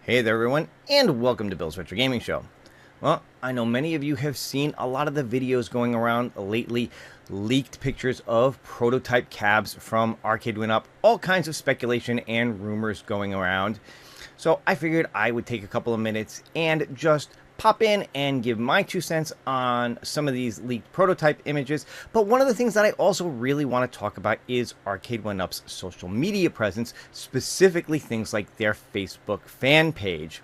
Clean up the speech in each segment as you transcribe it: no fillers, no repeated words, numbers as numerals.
Hey there everyone, and welcome to Bill's Retro Gaming Show. Well, I know many of you have seen a lot of the videos going around lately, leaked pictures of prototype cabs from Arcade1up, all kinds of speculation and rumors going around. So I figured I would take a couple of minutes and just pop in and give my 2 cents on some of these leaked prototype images. But one of the things that I also really want to talk about is Arcade1up's social media presence, specifically things like their Facebook fan page.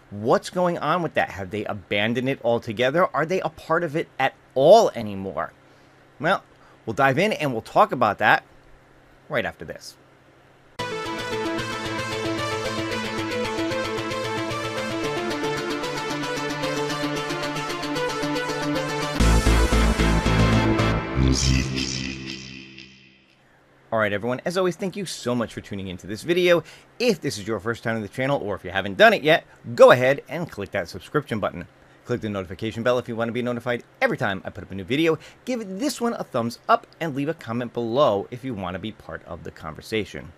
What's going on with that? Have they abandoned it altogether? Are they a part of it at all anymore? Well, we'll dive in and we'll talk about that right after this. Alright everyone, as always, thank you so much for tuning into this video. If this is your first time on the channel, or if you haven't done it yet, go ahead and click that subscription button. Click the notification bell if you want to be notified every time I put up a new video. Give this one a thumbs up and leave a comment below if you want to be part of the conversation.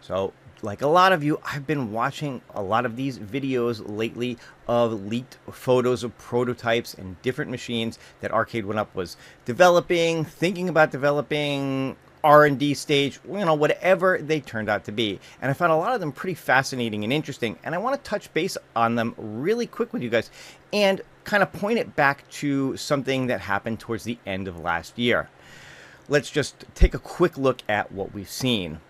So, like a lot of you, I've been watching a lot of these videos lately of leaked photos of prototypes and different machines that Arcade1up was developing, thinking about developing, R&D stage, whatever they turned out to be. And I found a lot of them pretty fascinating and interesting, and I want to touch base on them really quick with you guys and kind of point it back to something that happened towards the end of last year. Let's just take a quick look at what we've seen.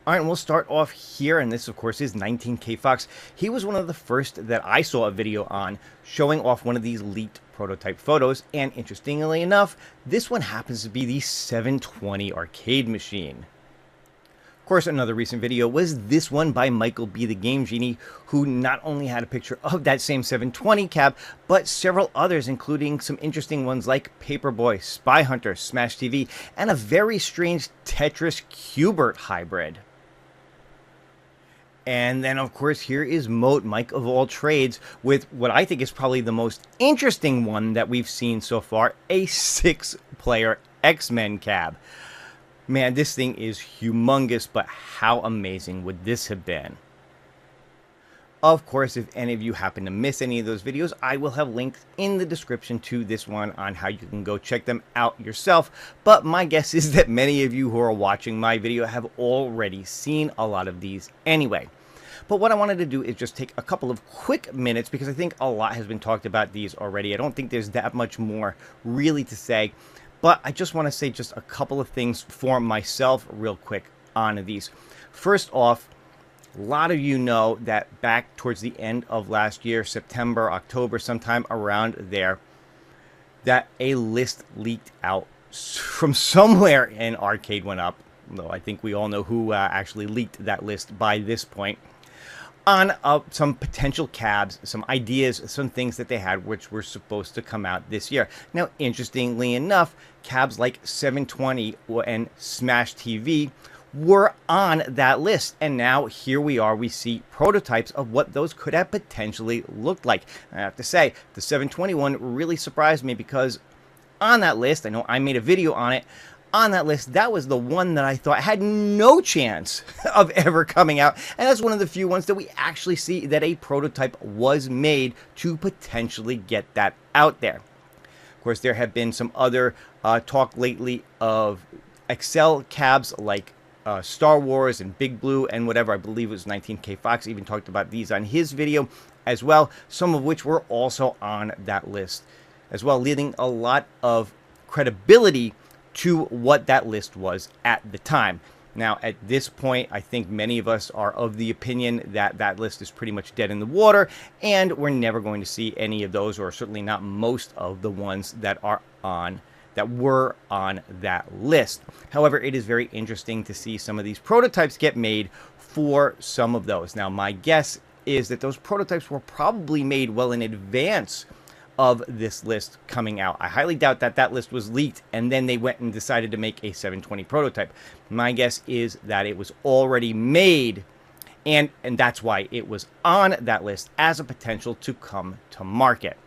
All right, and we'll start off here, and this, of course, is 19K Fox. He was one of the first that I saw a video on showing off one of these leaked prototype photos, and interestingly enough, this one happens to be the 720 arcade machine. Of course, another recent video was this one by Michael B. the Game Genie, who not only had a picture of that same 720 cab, but several others, including some interesting ones like Paperboy, Spy Hunter, Smash TV, and a very strange Tetris Qbert hybrid. And then, of course, here is Moat, Mike of all trades, with what I think is probably the most interesting one that we've seen so far, a 6-player X-Men cab. Man, this thing is humongous, but how amazing would this have been? Of course, if any of you happen to miss any of those videos, I will have links in the description to this one on how you can go check them out yourself. But my guess is that many of you who are watching my video have already seen a lot of these anyway. But what I wanted to do is just take a couple of quick minutes, because I think a lot has been talked about these already. I don't think there's that much more really to say, but I just want to say just a couple of things for myself real quick on these. First off, a lot of you know that back towards the end of last year, September, October, sometime around there, that a list leaked out from somewhere in Arcade1up, though I think we all know who actually leaked that list by this point, on some potential cabs, some ideas, some things that they had which were supposed to come out this year. Now, interestingly enough, cabs like 720 and Smash TV were on that list, and now here we are, we see prototypes of what those could have potentially looked like. I have to say, the 721 really surprised me, because on that list, I know I made a video on it, on that list, that was the one that I thought had no chance of ever coming out, and that's one of the few ones that we actually see that a prototype was made to potentially get that out there. Of course, there have been some other talk lately of Excel cabs like Star Wars and Big Blue and whatever. I believe it was 19K Fox even talked about these on his video as well, some of which were also on that list as well, leading a lot of credibility to what that list was at the time. Now, at this point, I think many of us are of the opinion that that list is pretty much dead in the water, and we're never going to see any of those, or certainly not most of the ones that are on that were on that list. However, it is very interesting to see some of these prototypes get made for some of those. Now, my guess is that those prototypes were probably made well in advance of this list coming out. I highly doubt that that list was leaked and then they went and decided to make a 720 prototype. My guess is that it was already made, and that's why it was on that list as a potential to come to market.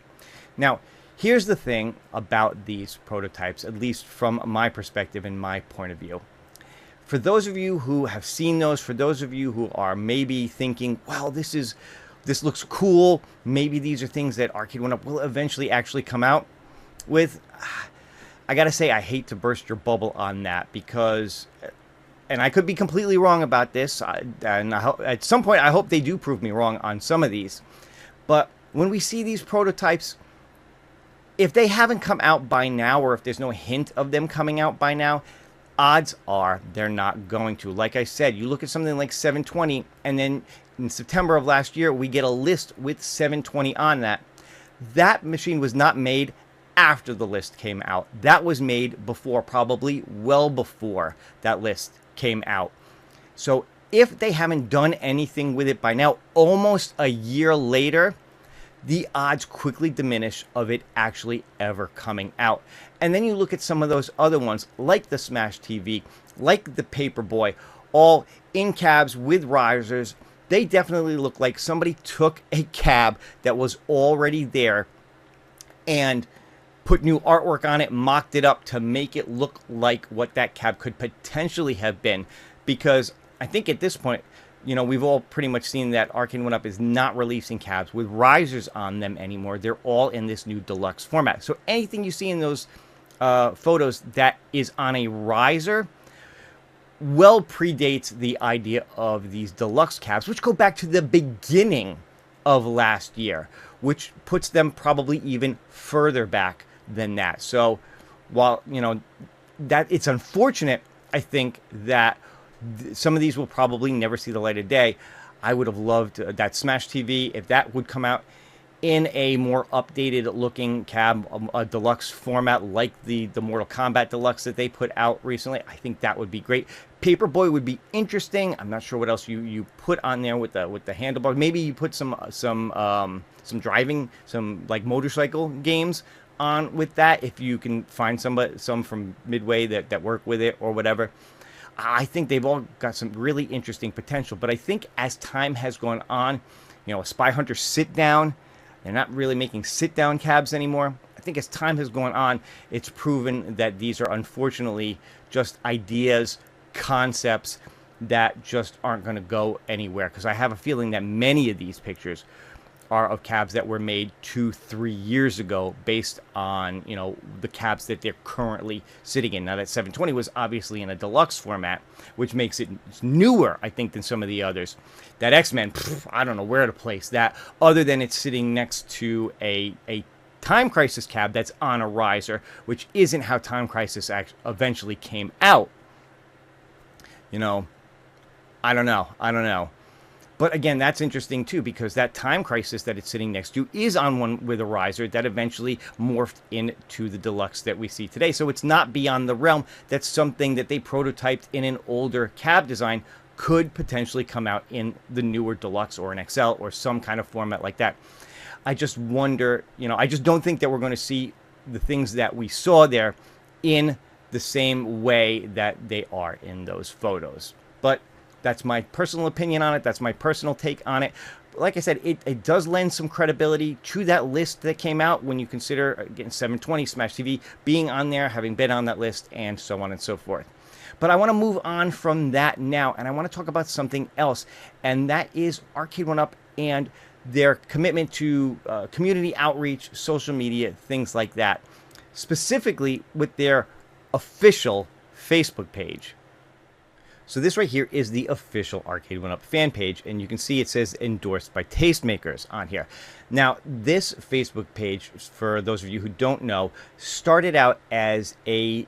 Now, here's the thing about these prototypes, at least from my perspective and my point of view. for those of you who have seen those, for those of you who are maybe thinking, well, this looks cool, maybe these are things that Arcade1up will eventually actually come out with, I gotta say, I hate to burst your bubble on that, because, and I could be completely wrong about this, and at some point I hope they do prove me wrong on some of these, but when we see these prototypes, if they haven't come out by now, or if there's no hint of them coming out by now, odds are they're not going to. Like I said, you look at something like 720, and then in September of last year, we get a list with 720 on that. That machine was not made after the list came out. That was made before, probably well before that list came out. So if they haven't done anything with it by now, almost a year later, the odds quickly diminish of it actually ever coming out. And then you look at some of those other ones, like the Smash TV, like the Paperboy, all in cabs with risers. They definitely look like somebody took a cab that was already there and put new artwork on it, mocked it up to make it look like what that cab could potentially have been. Because I think at this point, you know, we've all pretty much seen that Arcade1up is not releasing cabs with risers on them anymore. They're all in this new deluxe format. So anything you see in those photos that is on a riser well predates the idea of these deluxe cabs, which go back to the beginning of last year, which puts them probably even further back than that. So while, you know, that it's unfortunate, I think that some of these will probably never see the light of day. I would have loved that Smash TV, if that would come out in a more updated looking cab, a deluxe format like the Mortal Kombat Deluxe that they put out recently. I think that would be great. Paperboy would be interesting. I'm not sure what else you put on there with the handlebar. Maybe you put some driving, some like motorcycle games on with that, if you can find some from Midway that work with it or whatever. I think they've all got some really interesting potential. But I think as time has gone on, you know, a Spy Hunter sit down, they're not really making sit down cabs anymore. I think as time has gone on, it's proven that these are unfortunately just ideas, concepts that just aren't going to go anywhere. Because I have a feeling that many of these pictures are of cabs that were made 2-3 years ago based on, you know, the cabs that they're currently sitting in. Now that 720 was obviously in a deluxe format, which makes it newer, I think, than some of the others. That X-Men, I don't know where to place that, other than it's sitting next to a Time Crisis cab that's on a riser, which isn't how Time Crisis eventually came out. You know, I don't know. But again, that's interesting too, because that Time Crisis that it's sitting next to is on one with a riser that eventually morphed into the deluxe that we see today. So it's not beyond the realm that something that they prototyped in an older cab design could potentially come out in the newer deluxe or an XL or some kind of format like that. I just wonder, you know, I just don't think that we're going to see the things that we saw there in the same way that they are in those photos. But that's my personal opinion on it. That's my personal take on it. But like I said, it does lend some credibility to that list that came out when you consider, again, 720 Smash TV being on there, having been on that list, and so on and so forth. But I want to move on from that now, and I want to talk about something else, and that is Arcade1up and their commitment to community outreach, social media, things like that, specifically with their official Facebook page. So this right here is the official Arcade1up fan page, and you can see it says endorsed by tastemakers on here. Now, this Facebook page, for those of you who don't know, started out as a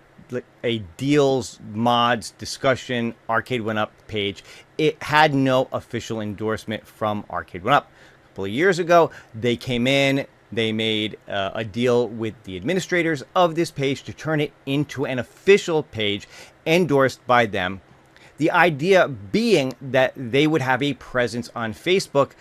deals, mods, discussion, Arcade1up page. It had no official endorsement from Arcade1up. A couple of years ago, they came in, they made a deal with the administrators of this page to turn it into an official page endorsed by them. The idea being that they would have a presence on Facebook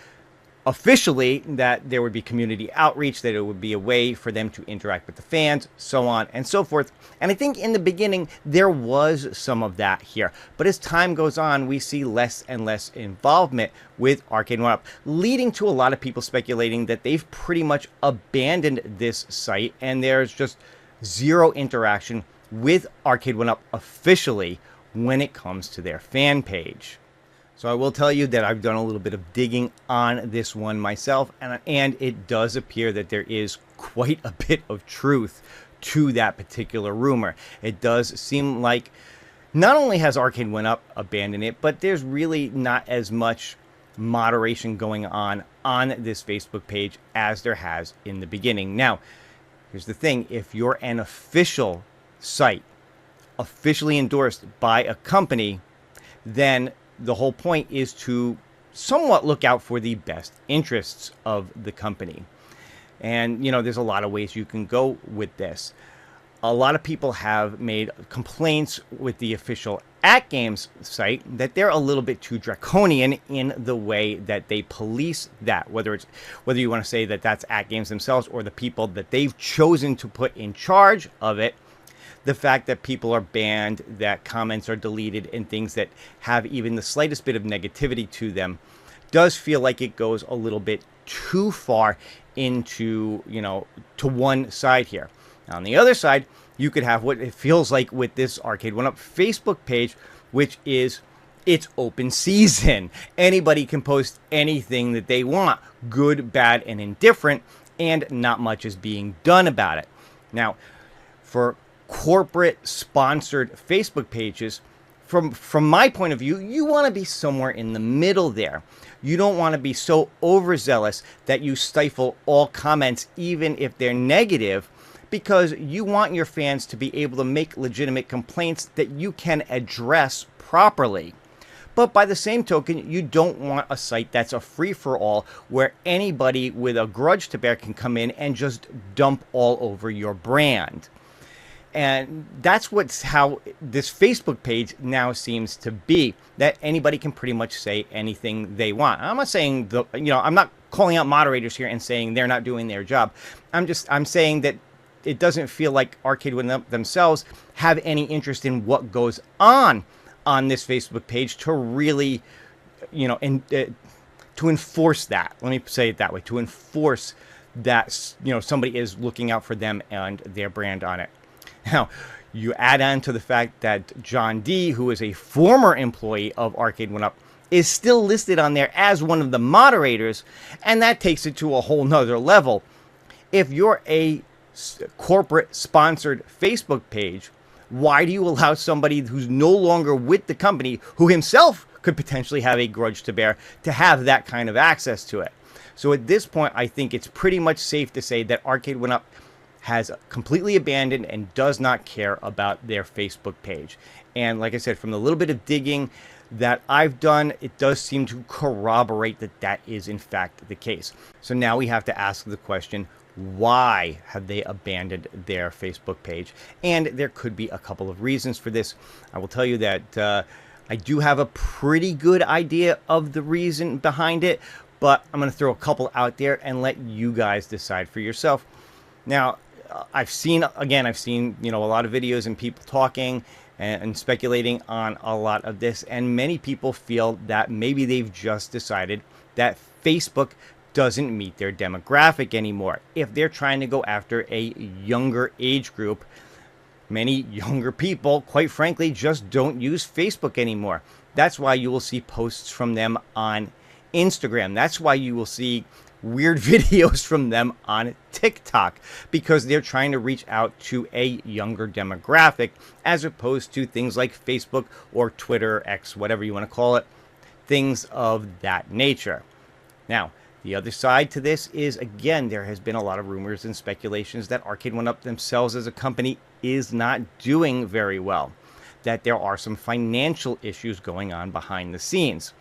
officially, that there would be community outreach, that it would be a way for them to interact with the fans, so on and so forth. And I think in the beginning, there was some of that here. But as time goes on, we see less and less involvement with Arcade1up, leading to a lot of people speculating that they've pretty much abandoned this site and there's just zero interaction with Arcade1up officially when it comes to their fan page. So I will tell you that I've done a little bit of digging on this one myself, and it does appear that there is quite a bit of truth to that particular rumor. It does seem like not only has Arcade1up abandoned it, but there's really not as much moderation going on this Facebook page as there has in the beginning. Now, here's the thing. If you're an official site, officially endorsed by a company, then the whole point is to somewhat look out for the best interests of the company. And, there's a lot of ways you can go with this. A lot of people have made complaints with the official AtGames site that they're a little bit too draconian in the way that they police that. Whether you want to say that that's AtGames themselves or the people that they've chosen to put in charge of it. The fact that people are banned, that comments are deleted, and things that have even the slightest bit of negativity to them does feel like it goes a little bit too far into, to one side here. Now, on the other side, you could have what it feels like with this Arcade1up Facebook page, which is it's open season. Anybody can post anything that they want, good, bad, and indifferent, and not much is being done about it. Now, for corporate sponsored Facebook pages, from my point of view, you want to be somewhere in the middle there. You don't want to be so overzealous that you stifle all comments, even if they're negative, because you want your fans to be able to make legitimate complaints that you can address properly. But by the same token, you don't want a site that's a free-for-all where anybody with a grudge to bear can come in and just dump all over your brand. And that's how this Facebook page now seems to be, that anybody can pretty much say anything they want. I'm not saying I'm not calling out moderators here and saying they're not doing their job. I'm saying that it doesn't feel like Arcade1up themselves have any interest in what goes on this Facebook page to really, to enforce that. Let me say it that way, to enforce that, somebody is looking out for them and their brand on it. Now, you add on to the fact that John D., who is a former employee of Arcade1up, is still listed on there as one of the moderators, and that takes it to a whole nother level. If you're a corporate sponsored Facebook page, why do you allow somebody who's no longer with the company, who himself could potentially have a grudge to bear, to have that kind of access to it? So at this point, I think it's pretty much safe to say that Arcade1up has completely abandoned and does not care about their Facebook page. And like I said, from the little bit of digging that I've done, it does seem to corroborate that that is in fact the case. So now we have to ask the question, why have they abandoned their Facebook page? And there could be a couple of reasons for this. I will tell you that I do have a pretty good idea of the reason behind it, but I'm going to throw a couple out there and let you guys decide for yourself. Now, I've seen a lot of videos and people talking and speculating on a lot of this, and many people feel that maybe they've just decided that Facebook doesn't meet their demographic anymore. If they're trying to go after a younger age group, many younger people, quite frankly, just don't use Facebook anymore. That's why you will see posts from them on Instagram. That's why you will see weird videos from them on TikTok, because they're trying to reach out to a younger demographic, as opposed to things like Facebook or Twitter, X, whatever you want to call it, things of that nature. Now, the other side to this is, again, there has been a lot of rumors and speculations that Arcade1up themselves as a company is not doing very well, that there are some financial issues going on behind the scenes.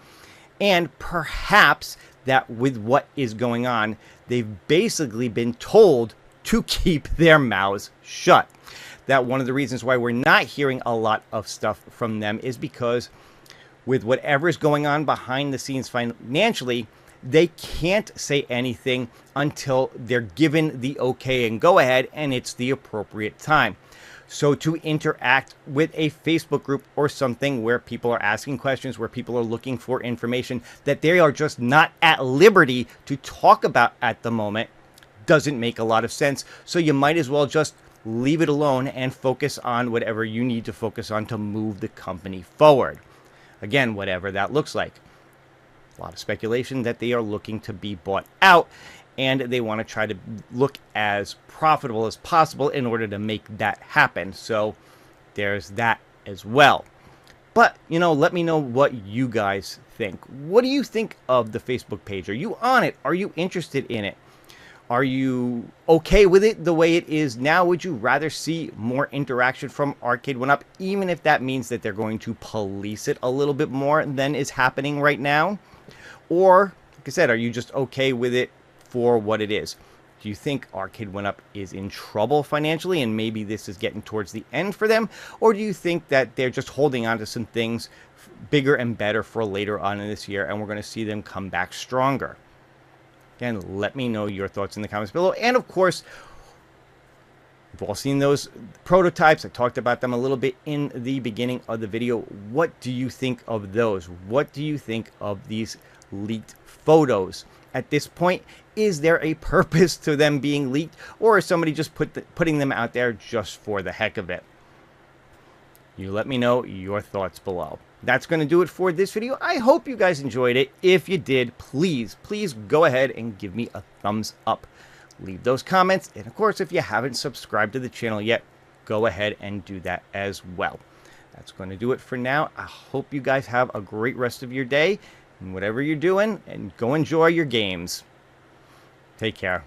And perhaps that with what is going on, they've basically been told to keep their mouths shut. That one of the reasons why we're not hearing a lot of stuff from them is because with whatever is going on behind the scenes financially, they can't say anything until they're given the okay and go ahead and it's the appropriate time. So to interact with a Facebook group or something where people are asking questions, where people are looking for information that they are just not at liberty to talk about at the moment, doesn't make a lot of sense. So you might as well just leave it alone and focus on whatever you need to focus on to move the company forward. Again, whatever that looks like. A lot of speculation that they are looking to be bought out, and they want to try to look as profitable as possible in order to make that happen. So there's that as well. But, let me know what you guys think. What do you think of the Facebook page? Are you on it? Are you interested in it? Are you okay with it the way it is now? Would you rather see more interaction from Arcade1up, even if that means that they're going to police it a little bit more than is happening right now? Or, like I said, are you just okay with it for what it is? Do you think Arcade1up is in trouble financially and maybe this is getting towards the end for them? Or do you think that they're just holding on to some things bigger and better for later on in this year and we're going to see them come back stronger? Again, let me know your thoughts in the comments below. And of course, we've all seen those prototypes. I talked about them a little bit in the beginning of the video. What do you think of those? What do you think of these leaked photos? At this point, is there a purpose to them being leaked, or is somebody just putting them out there just for the heck of it? You let me know your thoughts below. That's going to do it for this video. I hope you guys enjoyed it. If you did, please go ahead and give me a thumbs up. Leave those comments, and of course, if you haven't subscribed to the channel yet, go ahead and do that as well. That's going to do it for now. I hope you guys have a great rest of your day, and whatever you're doing, and go enjoy your games. Take care.